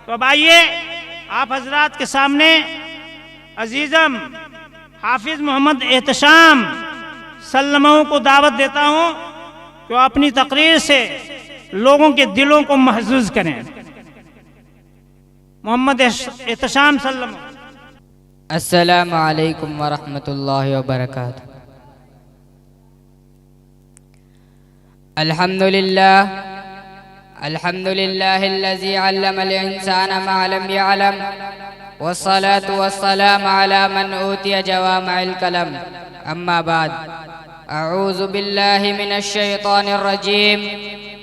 तो अब आइए आप हजरात के सामने अजीज़म हाफिज मोहम्मद एहतशाम सल्लमहू को दावत देता हूँ कि वो अपनी तकरीर से लोगों के दिलों को महजूज करें। मोहम्मद एहतशाम सल्लमहू। अस्सलामु अलैकुम वरहमतुल्लाहि वबरकातुहू। अल्हम्दुलिल्लाह अल्हम्दुलिल्लाहिल्लज़ी अल्लमल इंसाना मा लम यअलम वस्सलातु वस्सलामु अला मन ऊतिया जवामिअल कलम। अम्मा बाद, अऊज़ु बिल्लाहि मिनश शैतानिर रजीम।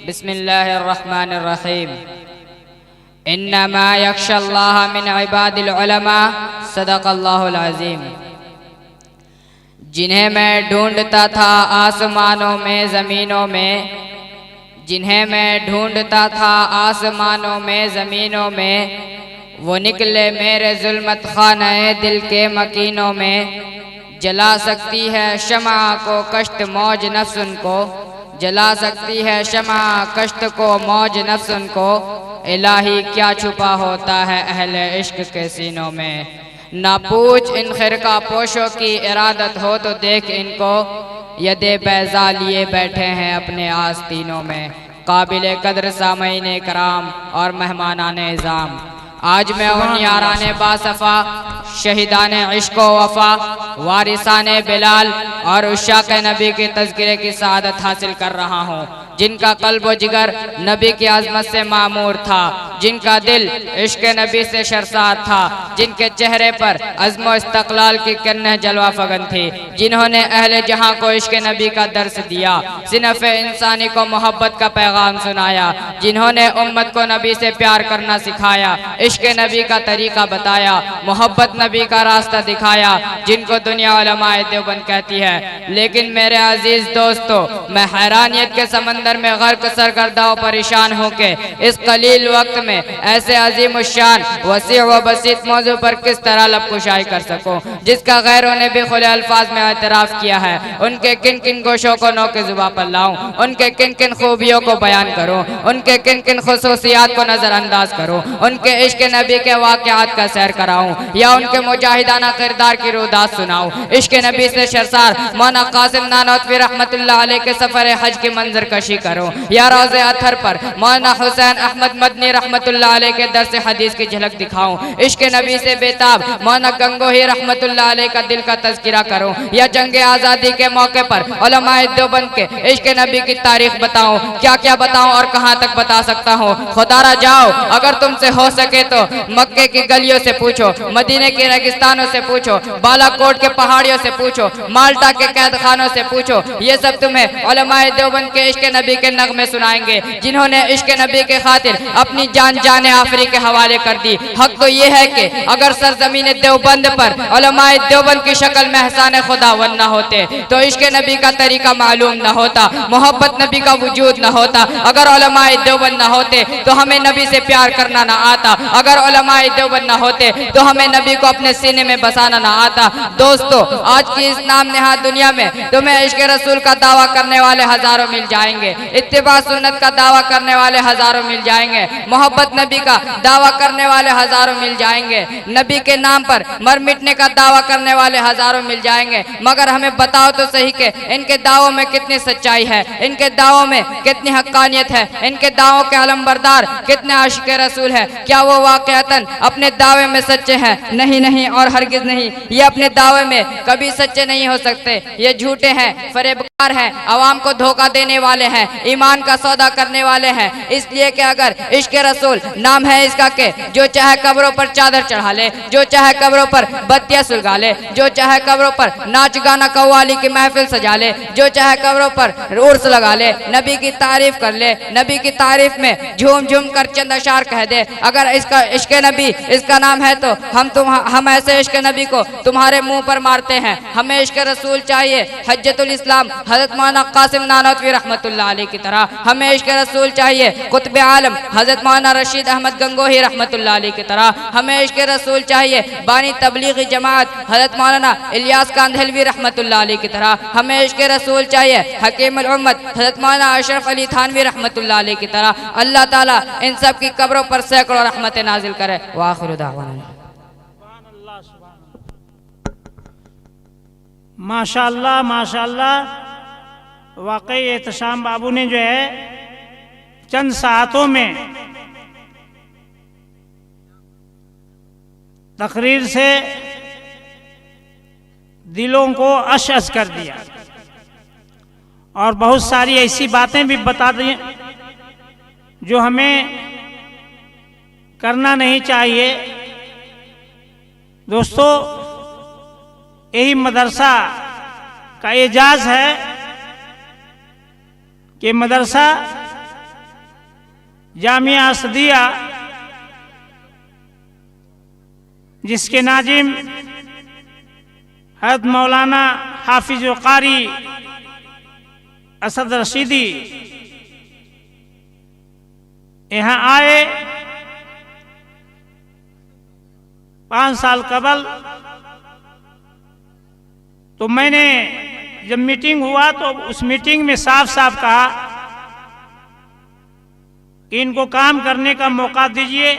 बिस्मिल्लाहिर रहमानिर रहीम। इन्नमा यख्शल्लाह मिन इबादिल उलमा। सदक़ल्लाहुल अज़ीम। जिन्हें मैं ढूंढता था आसमानों में ज़मीनों में, जिन्हें मैं ढूंढता था आसमानों में ज़मीनों में, वो निकले मेरे ज़ुल्मत खाने दिल के मकीनों में। जला सकती है शमा को कश्त मौज नफ्स उनको, जला सकती है शमा कश्त को मौज नफ्स उनको। इलाही क्या छुपा होता है अहले इश्क के सीनों में। ना पूछ इन खिरका पोशों की इरादत हो तो देख इनको, यदे बैज़ा लिए बैठे हैं अपने आस्तीनों में। काबिल कदर सामईन कराम और मेहमानान इज़ाम, आज मैं उन याराने बासफ़ा शहीदान इश्क व वफ़ा वारिसान बिलाल और उशाक़ नबी के तज़किरे की सआदत हासिल कर रहा हूँ, जिनका क़ल्ब व जिगर नबी की आज़मत से मामूर था, जिनका दिल इश्क नबी से शर्सार था, जिनके चेहरे पर अज़्म व इस्तक़लाल की किरणें जलवा फगन थी, जिन्होंने अहले जहाँ को इश्क नबी का दर्स दिया, सिनफ़ इंसानी को मोहब्बत का पैगाम सुनाया, जिन्होंने उम्मत को नबी से प्यार करना सिखाया, इश्क नबी का तरीका बताया, मोहब्बत नबी का रास्ता दिखाया, जिनको दुनिया उलमाए देवबंद कहती है। लेकिन मेरे अजीज दोस्तों, मैं हैरानियत के समंदर में गर्क सरगर्दा और परेशान होके इस कलील वक्त में ऐसे अजीम शान वसी व बसीत मौजू पर किस तरह लबकुशाई कर सकूं, जिसका गैरों ने भी खुले अल्फाज में एतराफ़ किया है। उनके किन किन गोशों को नौके ज़ुबां पर लाऊं, उनके किन किन खूबियों को बयान करूं, उनके किन किन खुसूसियात को नज़रअंदाज करूं, उनके इश्क नबी के वाक़यात का सैर कराऊं या उनके मुजाहिदाना किरदार की रुदात सुनाऊं। इश्क नबी से शर्सार मौलाना कासिम नानोतवी रहमतुल्लाह अलैह के सफ़र हज की मंजर कशी करूं या रोज़े अत्हर पर मौलाना हुसैन अहमद मदनी रहमतुल्लाह अलैह के दर्स हदीस की झलक दिखाऊं। इश्क नबी से बेताब मौलाना गंगोही रहमतुल्लाह अलैह का दिल का तज़किरा करूं या जंग आज़ादी के मौके पर उलमाए देवबंद के इश्क नबी की तारीख बताऊं। क्या क्या बताऊं और कहां तक बता सकता हूं। खुदारा जाओ, अगर तुमसे हो सके तो मक्के की गलियों से पूछो, मदीने के रेगिस्तानों से पूछो, बालाकोट के पहाड़ियों से पूछो, माल्टा के कैद खानों से पूछो। ये सब तुम्हें उलमाए देवबंद के इश्क नबी के नगमे सुनाएंगे, जिन्होंने इश्क नबी के खातिर अपनी जान जाने आफरी के हवाले कर दी। हक तो ये है कि अगर सरजमीन देवबंद पर उलमाए देवबंद की शक्ल में एहसान खुदावन न होते तो इश्क नबी का तरीका मालूम न होता, मोहब्बत नबी का वजूद न होता। अगर उलमाए देवबंद न होते तो हमें नबी से प्यार करना न आता, अगर उलमाए देवबंद न होते तो हमें नबी को अपने सीने में बसाना न आता। दोस्तों, आज की इस नाम नेहाद दुनिया में तुम्हें इश्क रसूल का दावा करने वाले हजारों मिल जाएंगे, इत्तिबा सुन्नत का दावा करने वाले हजारों मिल जाएंगे, मोहब्बत नबी का दावा करने वाले हजारों मिल जाएंगे, नबी के नाम पर मर मिटने का दावा करने वाले हजारों मिल जाएंगे। मगर हमें बताओ तो सही कि इनके दावों में कितनी सच्चाई है, इनके दावों में कितनी हक्कानियत है, इनके दावों के अलमबरदार कितने आशिक रसूल है। क्या वो वाक़अतन अपने दावे में सच्चे हैं? नहीं नहीं और हरगिज नहीं। ये अपने दावे में कभी सच्चे नहीं हो सकते, ये झूठे हैं, फरेबकार हैं, अवाम को धोखा देने वाले हैं, ईमान का सौदा करने वाले हैं। इसलिए कि अगर इश्क रसूल नाम है इसका के जो चाहे कब्रों पर चादर चढ़ा ले, जो चाहे कब्रों पर बत्तियां सुलगा ले, जो चाहे कब्रों पर नाच गाना कव्वाली की महफिल सजा ले, जो चाहे कब्रों पर उर्स लगा ले, नबी की तारीफ कर ले, नबी की तारीफ में झूम झूम कर चंद अशार कह दे। अगर इसका इश्क नबी इसका नाम है तो हम ऐसे इश्क नबी को तुम्हारे मुंह पर मारते हैं। हमें इश्क रसूल चाहिए। हज्जतुल इस्लाम हजरत मौलाना कासिम नानोतवी रहमतुल्लाह रहमतुल्लाह अलैह की तरह हमें इश्क रसूल चाहिए। कुतुब आलम हज़रत मौलाना रशीद अहमद गंगोही रहमतुल्लाह अलैह की तरह हमें इश्क रसूल चाहिए। बानी तबलीगी जमात हज़रत मौलाना इलियास कांधलवी रहमतुल्लाह अलैह की तरह हमें इश्क रसूल चाहिए। हकीमुल उम्मत हज़रत मौलाना अशरफ अली थानवी रहमतुल्लाह अलैह की तरह अल्लाह ताला इन सब की कब्रों पर सैकड़ों रहमतें नाजिल करे। व आखिरु दावाना माशाअल्लाह माशाअल्लाह। वाकई एहतशाम बाबू ने जो है चंद सातों में तकरीर से दिलों को अश कर दिया और बहुत सारी ऐसी बातें भी बता दी जो हमें करना नहीं चाहिए। दोस्तों, यही मदरसा का एजाज़ है कि मदरसा जामिया असदिया, जिसके नाजिम हज़रत मौलाना हाफिज कारी असद रशीदी यहाँ आए 5 साल कबल। तो मैंने जब मीटिंग हुआ तो उस मीटिंग में साफ साफ कहा कि इनको काम करने का मौका दीजिए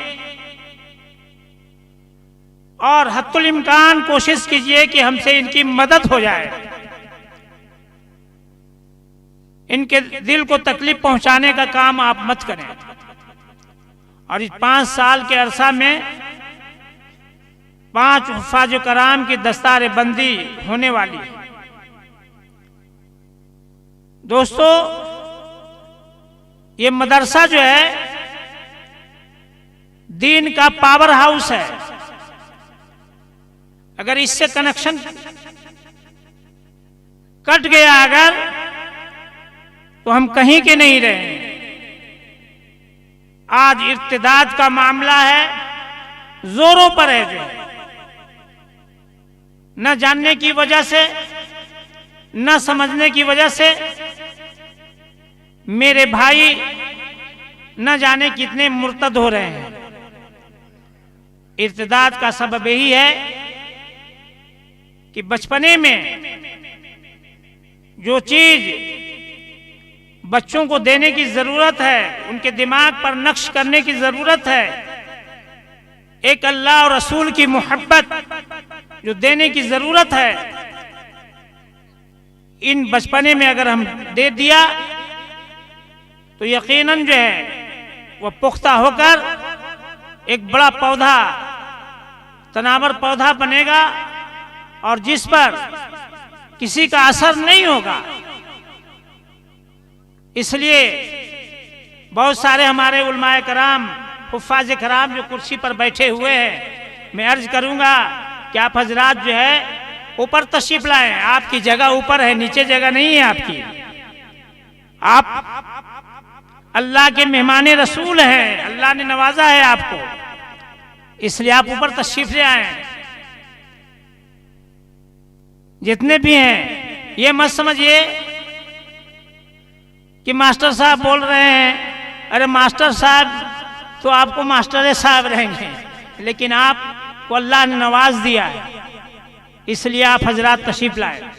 और हत्तुल इम्कान कोशिश कीजिए कि हमसे इनकी मदद हो जाए। इनके दिल को तकलीफ पहुंचाने का काम आप मत करें। और इस 5 साल के अरसा में 5 हुफ़ाज़ कराम की दस्तार बंदी होने वाली है। दोस्तों, ये मदरसा जो है दीन का पावर हाउस है। अगर इससे कनेक्शन कट गया अगर, तो हम कहीं के नहीं रहे। आज इर्तिदाद का मामला है, जोरों पर है। जो न जानने की वजह से, न समझने की वजह से मेरे भाई न जाने कितने मुर्तद हो रहे हैं। इर्तिदाद का सबब यही है कि बचपने में जो चीज बच्चों को देने की जरूरत है, उनके दिमाग पर नक्श करने की जरूरत है, एक अल्लाह और रसूल की मोहब्बत जो देने की जरूरत है, इन बचपने में अगर हम दे दिया तो यकीनन जो है वह पुख्ता होकर एक बड़ा पौधा, तनावर पौधा बनेगा और जिस पर किसी का असर नहीं होगा। इसलिए बहुत सारे हमारे उलमाए कराम, हुफ़ाज़ कराम जो कुर्सी पर बैठे हुए हैं, मैं अर्ज करूंगा कि आप हजरात जो है ऊपर तशरीफ लाएं। आपकी जगह ऊपर है, नीचे जगह नहीं है आपकी। आप अल्लाह के मेहमान रसूल हैं, अल्लाह ने नवाजा है आपको, इसलिए आप ऊपर तशरीफ ले आए। जितने भी हैं ये मत समझिए कि मास्टर साहब बोल रहे हैं, अरे मास्टर साहब तो आपको मास्टर साहब रहेंगे, लेकिन आपको अल्लाह ने नवाज दिया है, इसलिए आप हजरात तशरीफ लाए।